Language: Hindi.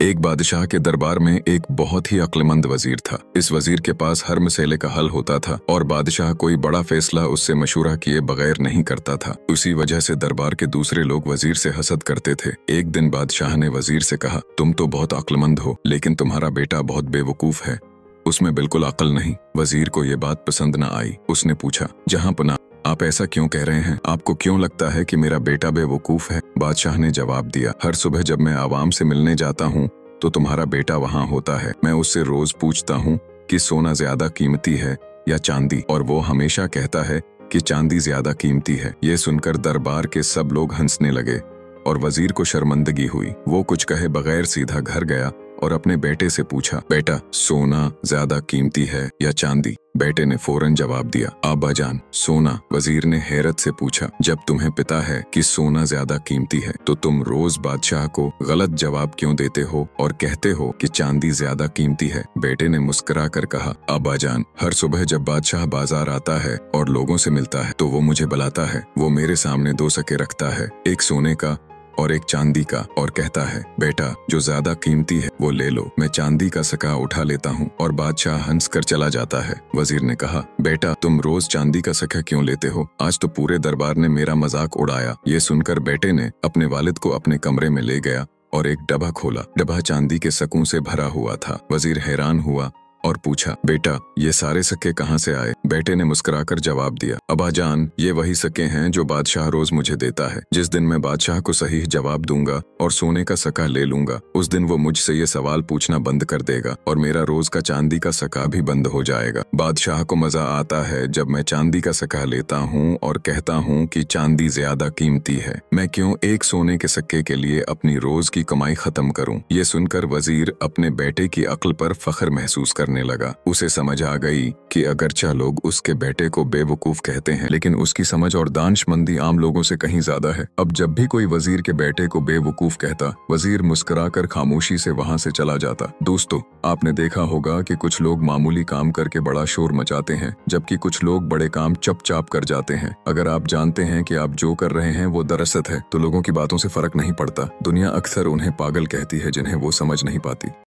एक बादशाह के दरबार में एक बहुत ही अक्लमंद वजीर था। इस वजीर के पास हर मसले का हल होता था और बादशाह कोई बड़ा फैसला उससे मशूरा किए बगैर नहीं करता था। उसी वजह से दरबार के दूसरे लोग वजीर से हसद करते थे। एक दिन बादशाह ने वजीर से कहा, तुम तो बहुत अक्लमंद हो, लेकिन तुम्हारा बेटा बहुत बेवकूफ है, उसमें बिल्कुल अक्ल नहीं। वजीर को ये बात पसंद न आई। उसने पूछा, जहां पनाह, आप ऐसा क्यों कह रहे हैं? आपको क्यों लगता है कि मेरा बेटा बेवकूफ है? बादशाह ने जवाब दिया, हर सुबह जब मैं आवाम से मिलने जाता हूँ तो तुम्हारा बेटा वहाँ होता है। मैं उससे रोज पूछता हूँ कि सोना ज्यादा कीमती है या चांदी, और वो हमेशा कहता है कि चांदी ज्यादा कीमती है। ये सुनकर दरबार के सब लोग हंसने लगे और वजीर को शर्मिंदगी हुई। वो कुछ कहे बगैर सीधा घर गया और अपने बेटे से पूछा, बेटा सोना ज्यादा कीमती है या चांदी? बेटे ने फौरन जवाब दिया, आबा जान, सोना। वजीर ने हैरत से पूछा, जब तुम्हें पता है कि सोना ज्यादा कीमती है तो तुम रोज बादशाह को गलत जवाब क्यों देते हो और कहते हो कि चांदी ज्यादा कीमती है? बेटे ने मुस्कुरा कर कहा, आबा जान, हर सुबह जब बादशाह बाजार आता है और लोगों से मिलता है तो वो मुझे बुलाता है। वो मेरे सामने दो सके रखता है, एक सोने का और एक चांदी का, और कहता है, बेटा जो ज्यादा कीमती है वो ले लो। मैं चांदी का सका उठा लेता हूँ और बादशाह हंस कर चला जाता है। वजीर ने कहा, बेटा तुम रोज चांदी का सका क्यों लेते हो? आज तो पूरे दरबार ने मेरा मजाक उड़ाया। ये सुनकर बेटे ने अपने वालिद को अपने कमरे में ले गया और एक डब्बा खोला। डब्बा चांदी के सकों से भरा हुआ था। वजीर हैरान हुआ और पूछा, बेटा ये सारे सके कहाँ से आए? बेटे ने मुस्कुराकर जवाब दिया, अबा जान, ये वही सके हैं जो बादशाह रोज मुझे देता है। जिस दिन मैं बादशाह को सही जवाब दूंगा और सोने का सका ले लूंगा, उस दिन वो मुझसे ये सवाल पूछना बंद कर देगा और मेरा रोज का चांदी का सका भी बंद हो जाएगा। बादशाह को मजा आता है जब मैं चांदी का सका लेता हूँ और कहता हूँ कि चांदी ज्यादा कीमती है। मैं क्यों एक सोने के सक्के के लिए अपनी रोज की कमाई खत्म करूँ? ये सुनकर वजीर अपने बेटे की अक्ल पर फख्र महसूस करने लगा। उसे समझ आ गई कि अगरचे लोग उसके बेटे को बेवकूफ कहते हैं, लेकिन उसकी समझ और दानिशमंदी आम लोगों से कहीं ज्यादा है। अब जब भी कोई वजीर के बेटे को बेवकूफ कहता, वजीर मुस्कुराकर खामोशी से वहां से चला जाता। दोस्तों, आपने देखा होगा कि कुछ लोग मामूली काम करके बड़ा शोर मचाते हैं, जबकि कुछ लोग बड़े काम चुपचाप कर जाते हैं। अगर आप जानते हैं कि आप जो कर रहे हैं वो दरअसल है, तो लोगों की बातों से फर्क नहीं पड़ता। दुनिया अक्सर उन्हें पागल कहती है जिन्हें वो समझ नहीं पाती।